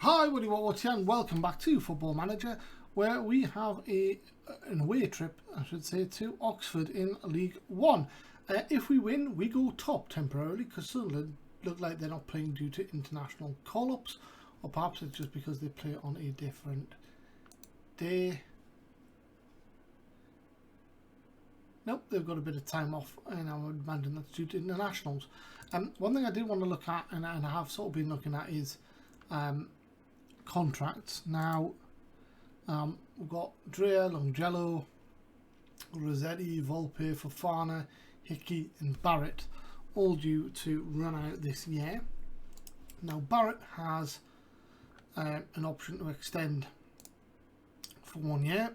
Hi, Woody Watwatch here, and welcome back to Football Manager, where we have an away trip, I should say, to Oxford in League One. If we win, we go top temporarily, because Sunderland look like they're not playing due to international call-ups, or perhaps it's just because they play on a different day. Nope, they've got a bit of time off, and I would imagine that's due to internationals. One thing I did want to look at, and I have sort of been looking at, is contracts. Now, we've got Drea, Longello, Rossetti, Volpe, Fofana, Hickey and Barrett, all due to run out this year. Now, Barrett has an option to extend for 1 year,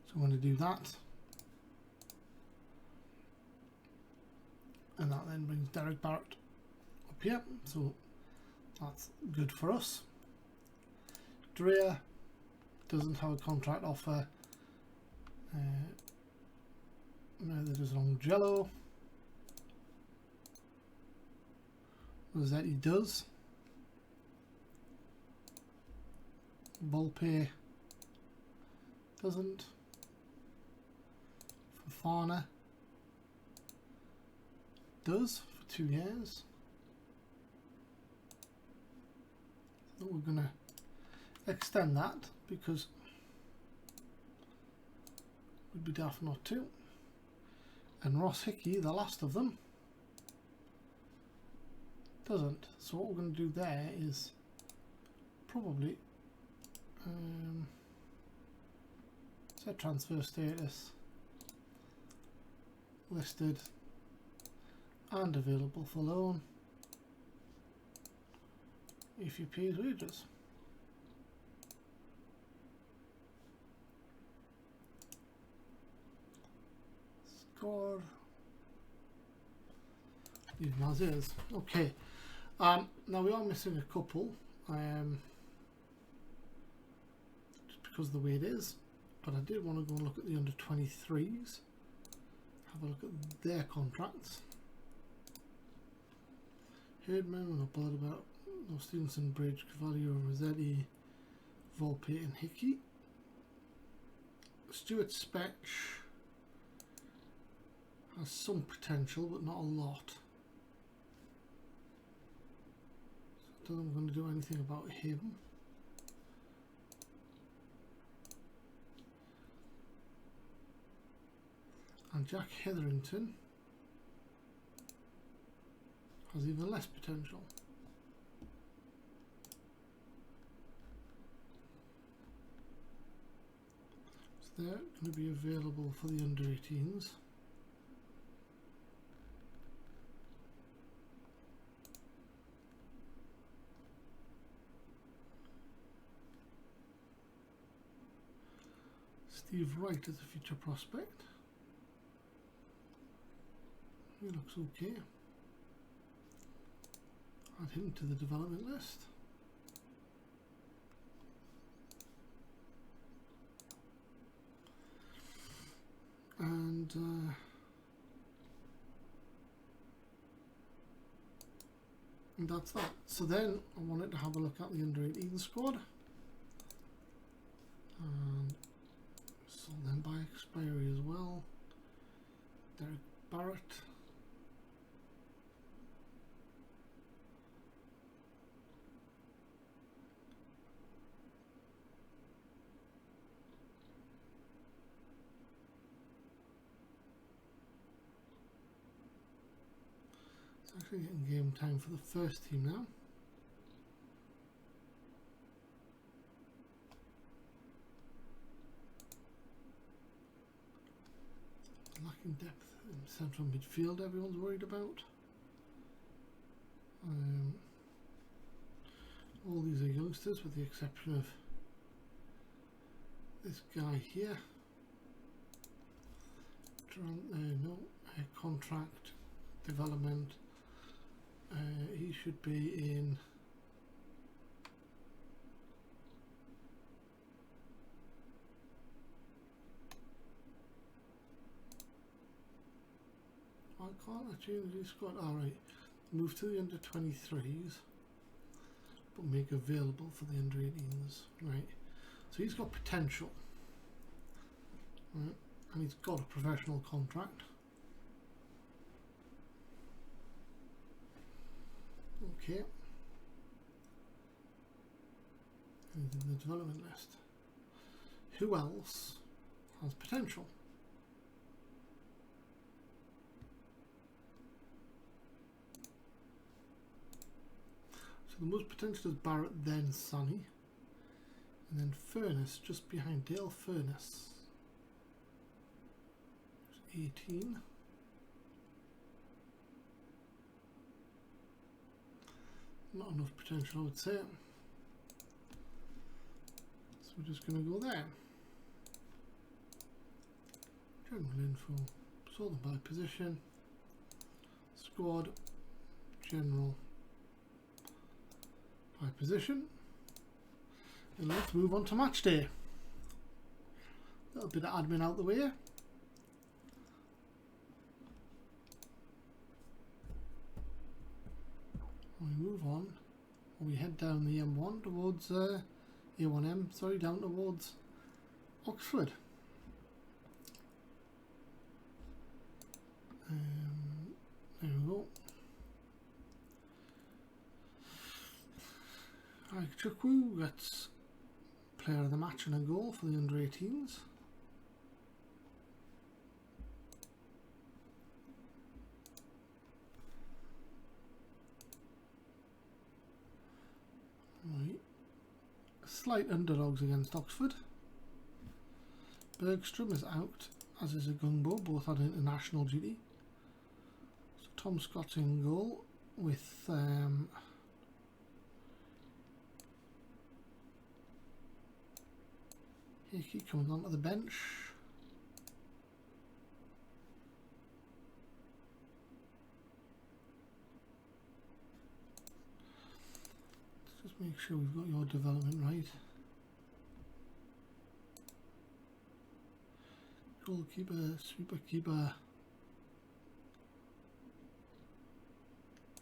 so I'm going to do that. And that then brings Derek Barrett up here, so that's good for us. Drea doesn't have a contract offer. Neither does Longello. Rossetti does. Volpe doesn't. Fofana does for 2 years. So we're going to extend that because we'd be daft not to. And Ross Hickey, the last of them, doesn't. So what we're going to do there is probably set transfer status, listed and available for loan if he pays wages. Score. Even as is. Okay. Now we are missing a couple, just because of the way it is. But I did want to go and look at the under 23s. Have a look at their contracts. Herdman, we're not bothered about. No, Stevenson, Bridge, Cavalier, Rossetti, Volpe and Hickey. Stuart Spetch has some potential, but not a lot. So I don't think I'm going to do anything about him. And Jack Hetherington has even less potential. So they're going to be available for the under 18s. Steve Wright is a future prospect. He looks okay. Add him to the development list. And that's that. So then I wanted to have a look at the under 18 squad. And sold them by expiry as well. Derek Barrett. It's actually getting game time for the first team now. Lacking depth in central midfield, everyone's worried about. All these are youngsters with the exception of this guy here. Contract development. He should be in I can't actually squad. Alright, move to the under 23s. but make available for the under 18s. Right, so he's got potential, right, and he's got a professional contract. Okay, and he's in the development list. Who else has potential? So the most potential is Barrett, then Sunny, and then Furness just behind Dale Furness. 18. Not enough potential, I would say. So we're just going to go there. General info, sort them by position, squad, general by position, and let's move on to match day. A little bit of admin out the way. We move on, we head down the M1 towards A1M, sorry, down towards Oxford. There we go. Chukwu gets player of the match and a goal for the under 18s. Right. Slight underdogs against Oxford. Bergstrom is out, as is Agungbo, both had international duty. So Tom Scott's in goal with Hickey coming onto the bench. Let's just make sure we've got your development right. Goalkeeper, sweeper keeper,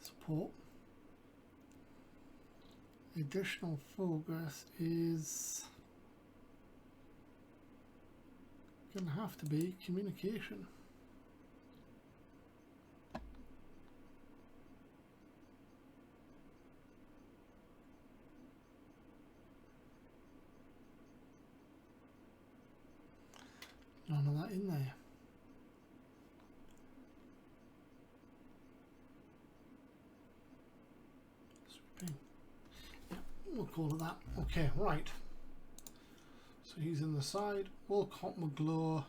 support. Additional focus is going to have to be communication. None of that in there. Sweeping. Yeah, we'll call it that. Okay, right. So he's in the side. Walcott, McGlaw.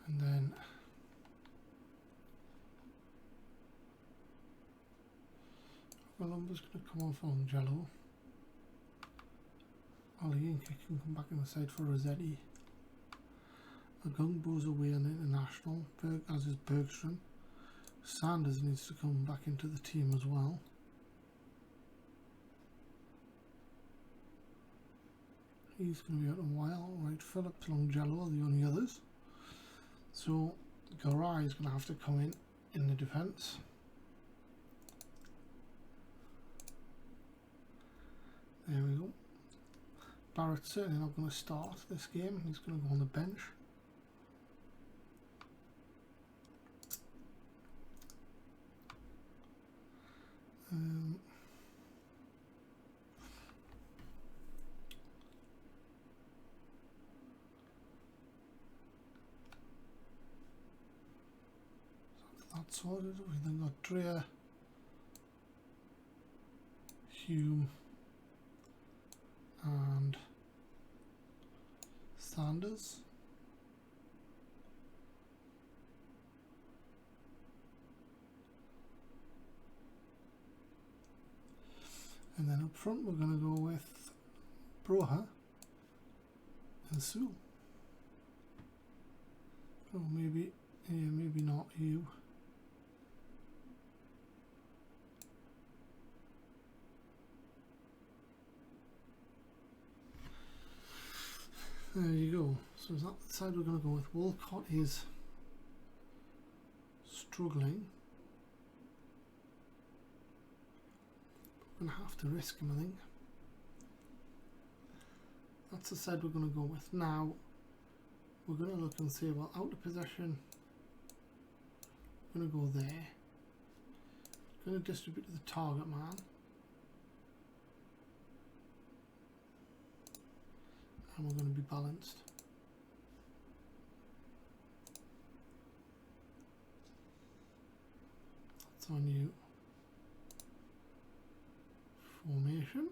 And then Columbus going to come off on Jello. Olayinka can come back in the side for Rossetti. Agungbo's away on international, as is Bergstrom. Sanders needs to come back into the team as well. He's going to be out a while. Right, Phillips, Longello are the only others. So Garay is going to have to come in the defence. There we go. Barrett's certainly not going to start this game. He's going to go on the bench. That's sorted. We've then got Dreher, Hume, and Sanders. And then up front we're going to go with Broha and Sewell. Oh, maybe, yeah, maybe not you. There you go. So is that the side we're going to go with? Walcott is struggling. We're going to have to risk him, I think. That's the side we're going to go with. Now, we're going to look and say, well, out of possession, we're going to go there. We're going to distribute to the target man. And we're going to be balanced. That's our new formation.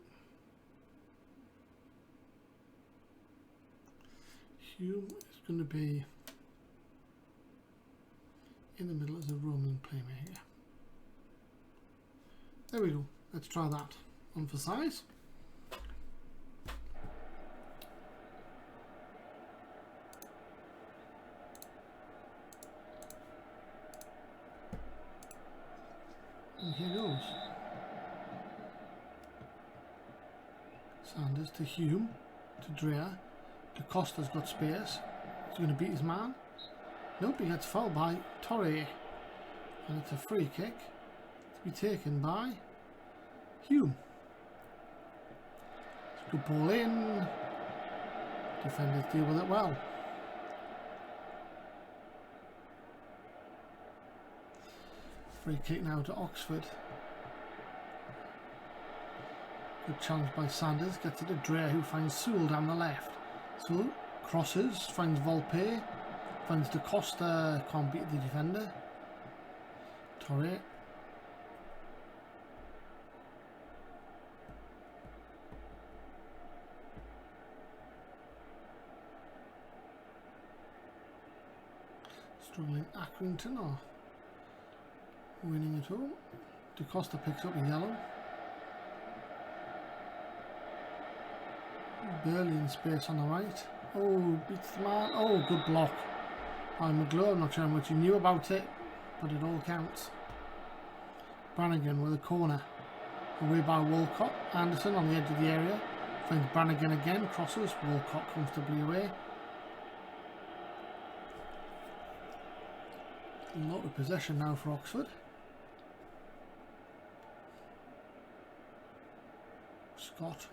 Hume is going to be in the middle as a roaming playmaker. There we go. Let's try that on for size. And here goes. Sanders to Hume, to Dreher. De Costa's got space. He's going to beat his man. Nope, he gets fouled by Torre. And it's a free kick to be taken by Hume. It's a good ball in. Defenders deal with it well. Free kick now to Oxford. Good challenge by Sanders. Gets it to Dreher, who finds Sewell down the left. So crosses, finds Volpe, finds De Costa, can't beat the defender. Torre. Struggling Accrington or winning at all. De Costa picks up a yellow. Burley in space on the right. Oh, beats the man. Oh, good block by McGlow. I'm not sure how much he knew about it, but it all counts. Brannigan with a corner. Away by Walcott. Anderson on the edge of the area. Finds Brannigan again. Crosses. Walcott comfortably away. A lot of possession now for Oxford. Scott.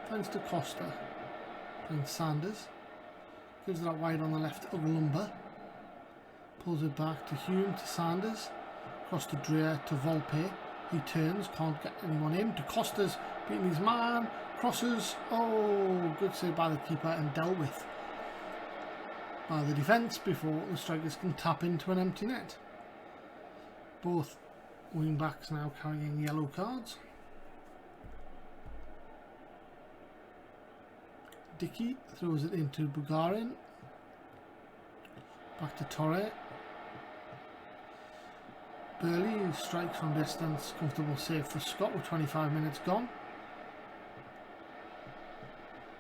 Finds De Costa. Finds Sanders. Gives it out wide on the left of Lumber. Pulls it back to Hume, to Sanders. Across to Dreher, to Volpe. He turns, can't get anyone in. De Costa's beating his man. Crosses. Oh, good save by the keeper and dealt with by the defence before the strikers can tap into an empty net. Both wing backs now carrying yellow cards. Dickey throws it into Bugarin. Back to Torre. Burley strikes from distance. Comfortable save for Scott with 25 minutes gone.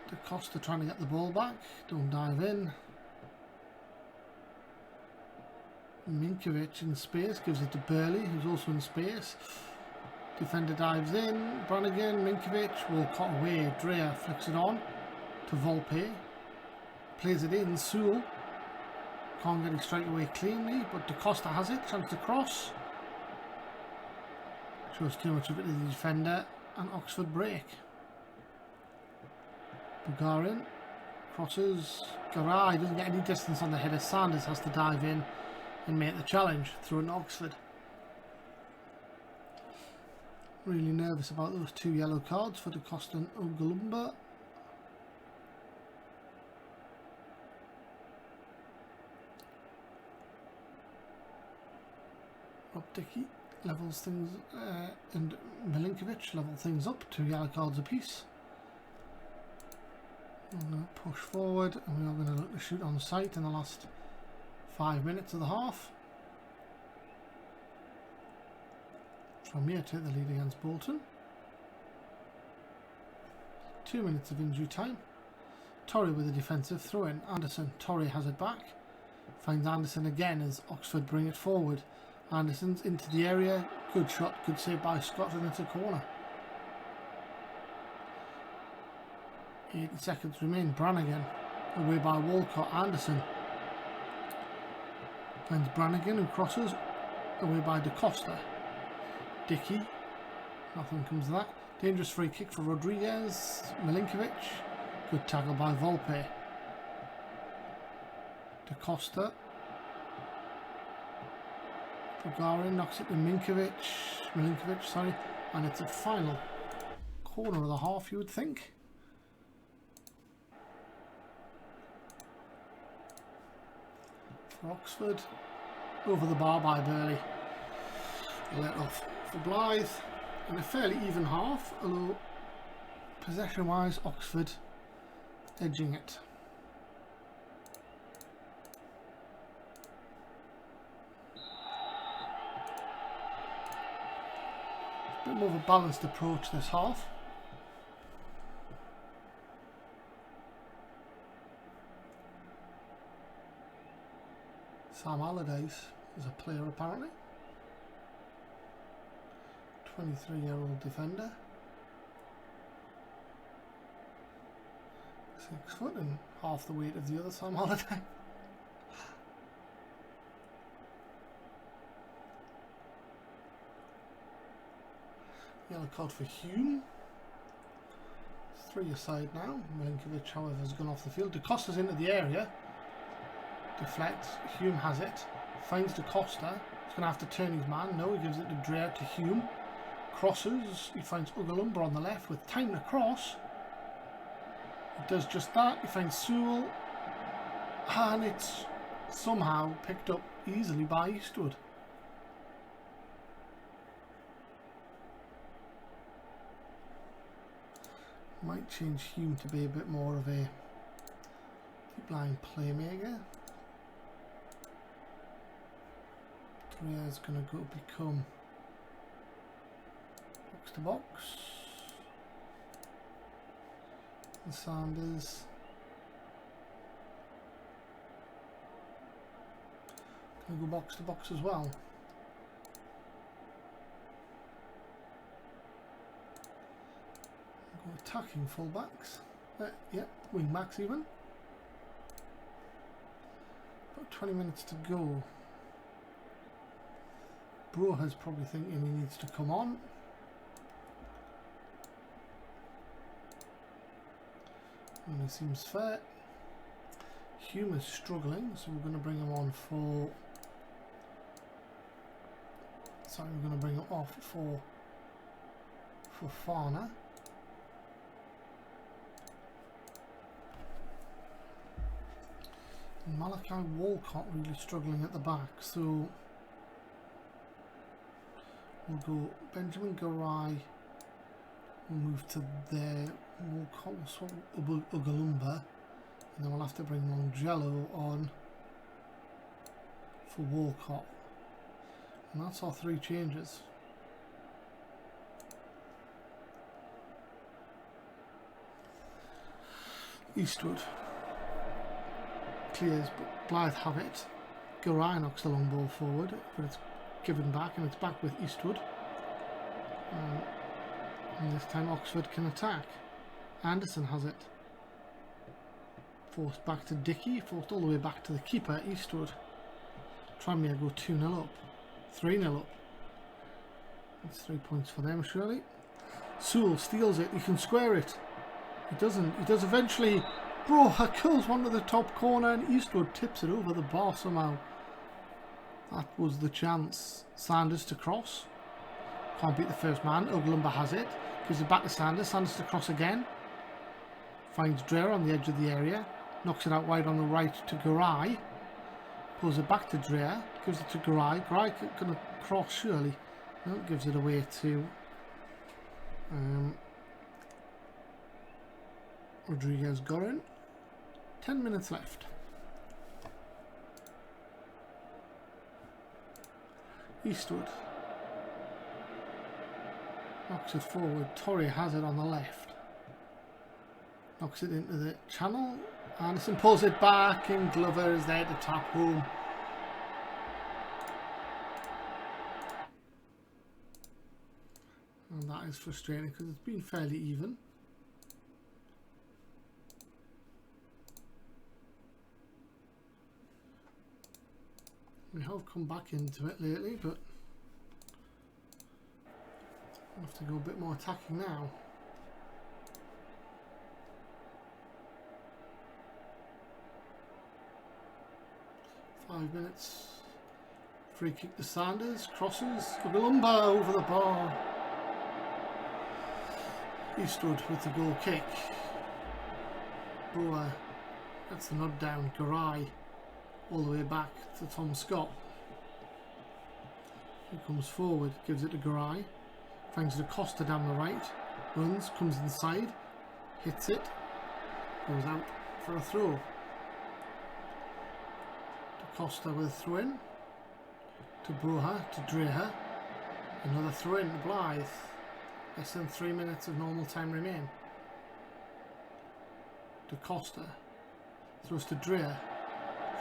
De Costa trying to get the ball back. Don't dive in. Minkovic in space. Gives it to Burley, who's also in space. Defender dives in. Brannigan, Minkovic. Walcott away. Dreher flicks it on to Volpe. Plays it in. Sewell. Can't get it straight away cleanly, but De Costa has it. Chance to cross. Shows too much of it to the defender, and Oxford break. Bugarin crosses. Garay doesn't get any distance on the header. Sanders has to dive in and make the challenge through an Oxford. Really nervous about those two yellow cards for De Costa and Ogalumba. Rob Dickey levels things and Milinkovic level things up, 2 yellow cards apiece. I'm going to push forward and we are going to look to shoot on sight in the last 5 minutes of the half. Tranmere take the lead against Bolton. 2 minutes of injury time. Torre with a defensive throw in. Anderson. Torre has it back. Finds Anderson again as Oxford bring it forward. Anderson's into the area. Good shot, good save by Scott, and it's a corner. 80 seconds remain. Brannigan away by Walcott. Anderson finds Brannigan, who crosses away by DaCosta. Dickey, nothing comes of that. Dangerous free kick for Rodriguez. Milinkovic, good tackle by Volpe. DaCosta, Bulgarian knocks it to Milinkovic, sorry, and it's a final corner of the half, you would think. For Oxford, over the bar by Burley. Let off for Blythe, and a fairly even half, although possession wise Oxford edging it. A bit more of a balanced approach this half. Sam Allardyce is a player apparently. 23-year-old defender. 6 foot and half the weight of the other Sam Allardyce. Yellow card for Hume. 3 aside now. Milinkovic, however, has gone off the field. DaCosta's into the area. Deflects. Hume has it. Finds DaCosta. He's going to have to turn his man. No, he gives it to Dreher to Hume. Crosses. He finds Ugalumba on the left with time to cross. He does just that. He finds Sewell. And it's somehow picked up easily by Eastwood. Might change Hume to be a bit more of a deep line playmaker. Dreher's going to go become box to box. And Sanders going to go box to box as well. Attacking fullbacks, yeah, wing backs even. About 20 minutes to go. Broha's probably thinking he needs to come on. And it seems fair. Hume is struggling, so we're going to bring him on for. Sorry, we're going to bring him off for Fana. Malachi Walcott really struggling at the back, so we'll go Benjamin Garai, we'll move to there, Walcott will swap Ugalumba, and then we'll have to bring Longjello on for Walcott, and that's our 3 changes. Eastwood clears, but Blythe have it. Garai knocks the long ball forward, but it's given back, and it's back with Eastwood. And this time Oxford can attack. Anderson has it. Forced back to Dickey, forced all the way back to the keeper, Eastwood. Tranmere go 2-0 up. 3-0 up. That's 3 points for them, surely. Sewell steals it, he can square it. He doesn't, he does eventually. Broha curls one to the top corner and Eastwood tips it over the bar somehow. That was the chance. Sanders to cross. Can't beat the first man. Ugalumba has it. Gives it back to Sanders. Sanders to cross again. Finds Dreher on the edge of the area. Knocks it out wide on the right to Garai. Pulls it back to Dreher. Gives it to Garai. Garai going to cross surely. No, gives it away to Rodriguez Gorin. 10 minutes left. Eastwood knocks it forward. Torre has it on the left. Knocks it into the channel. Anderson pulls it back and Glover is there to tap home. And that is frustrating because it's been fairly even. We have come back into it lately, but I have to go a bit more attacking now. Five minutes. Free kick to Sanders, crosses, Ugalumba over the bar. Eastwood with the goal kick. Brewer, that's the nod down. Garay all the way back to Tom Scott. He comes forward, gives it to Garay, finds the Costa down the right, runs, comes inside, hits it, goes out for a throw. To Costa with a throw in, to Broha, to Dreher, another throw in to Blythe. Less than 3 minutes of normal time remain. To Costa, throws to Dreher,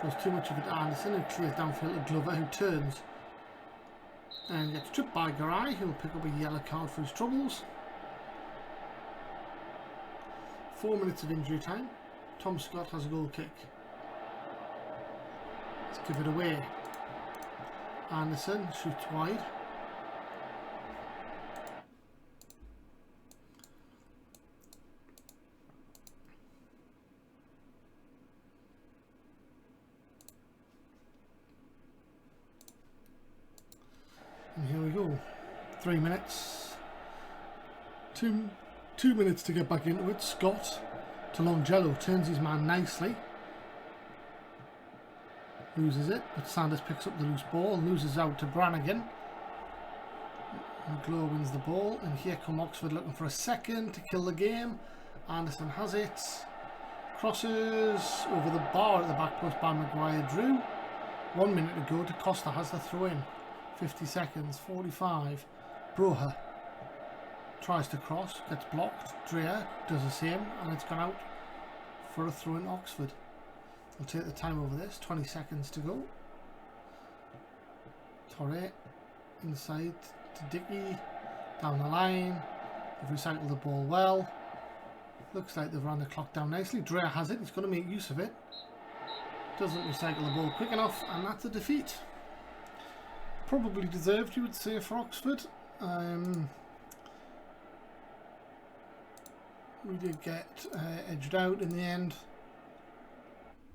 throws too much of it to Anderson, who clears downfield to Glover, who turns and gets tripped by Garay, who will pick up a yellow card for his troubles. 4 minutes of injury time. Tom Scott has a goal kick. Let's give it away. Anderson shoots wide. And here we go. 3 minutes. Two minutes to get back into it. Scott to Longello, turns his man nicely. Loses it, but Sanders picks up the loose ball, loses out to Brannigan. McGlow wins the ball, and here come Oxford looking for a second to kill the game. Anderson has it. Crosses over the bar at the back post by Maguire Drew. 1 minute to go. To Costa has the throw in. 50 seconds, 45. Broha tries to cross, gets blocked. Dreher does the same, and it's gone out for a throw in Oxford. We'll take the time over this. 20 seconds to go. Torre inside to Dickey, down the line. They've recycled the ball well. Looks like they've run the clock down nicely. Dreher has it. He's going to make use of it. Doesn't recycle the ball quick enough, and that's a defeat. Probably deserved, you would say, for Oxford. We did get edged out in the end.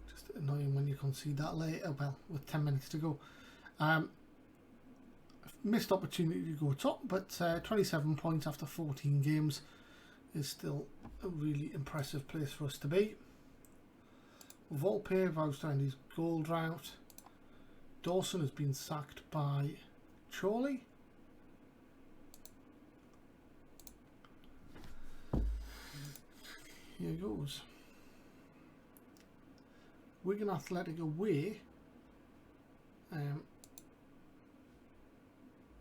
Just annoying when you concede that late. Oh, well, with 10 minutes to go. Missed opportunity to go top, but 27 points after 14 games is still a really impressive place for us to be. Volpe vows down his goal drought. Dawson has been sacked by Chorley. Here goes. Wigan Athletic away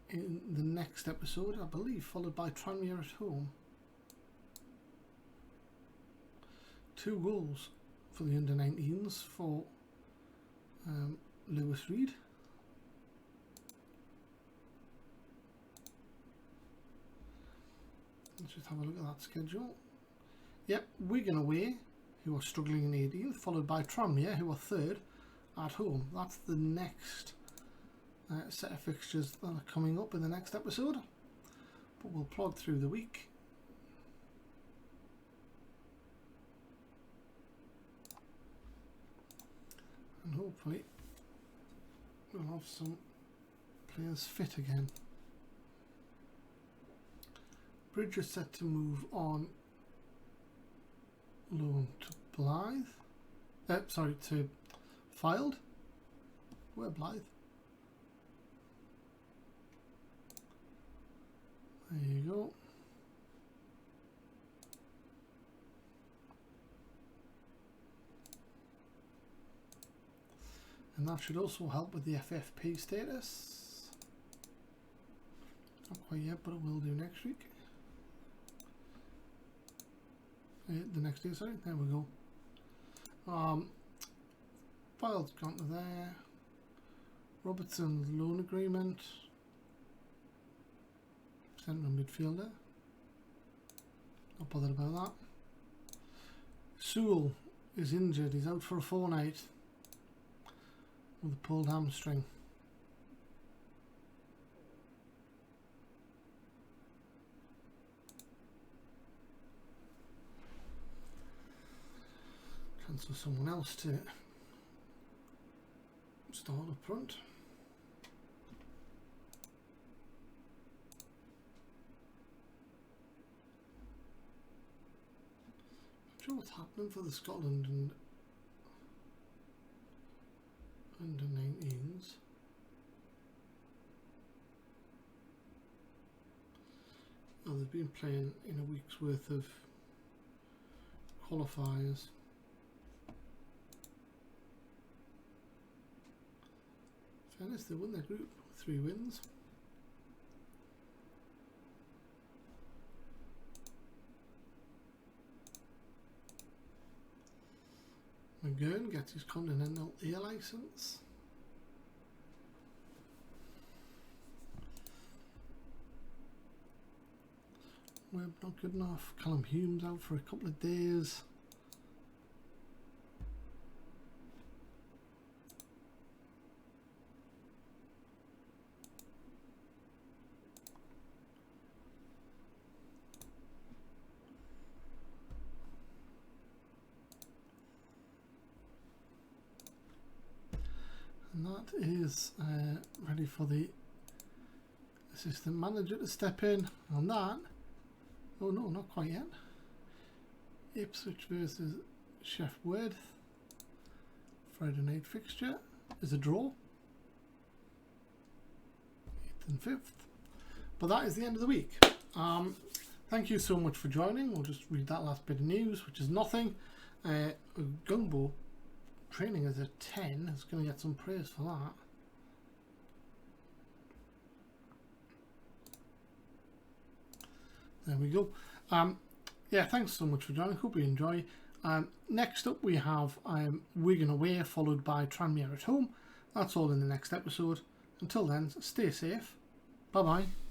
in the next episode, I believe, followed by Tranmere at home. 2 goals for the under-19s for Lewis Reed. Let's just have a look at that schedule. Yep, Wigan away, who are struggling in 18th, followed by Tranmere, who are 3rd at home. That's the next set of fixtures that are coming up in the next episode. But we'll plod through the week. And hopefully we'll have some players fit again. Bridge is set to move on loan to Blythe. Sorry, to Fylde. Where Blythe? There you go. And that should also help with the FFP status. Not quite yet, but it will do next week. The next day, sorry. There we go. Fylde's gone to there. Robertson's loan agreement. Central midfielder. Not bothered about that. Sewell is injured. He's out for a fortnight with a pulled hamstring. chance for someone else to start up front. Not sure what's happening for the Scotland and under 19s. Oh, they've been playing in a week's worth of qualifiers. In fairness, they won their group with 3 wins. McGurn gets his Continental Air licence. Webb not good enough. Callum Hume's out for a couple of days. And that is ready for the assistant manager to step in on that. Oh no, not quite yet. Ipswich versus Chef Worth. Friday night fixture is a draw. 8th and 5th. But that is the end of the week. Thank you so much for joining. We'll just read that last bit of news, which is nothing. Gungbo training as a 10 is going to get some praise for that. There we go. Yeah, thanks so much for joining. Hope you enjoy. Next up we have Wigan away, followed by Tranmere at home. That's all in the next episode. Until then, stay safe. Bye bye.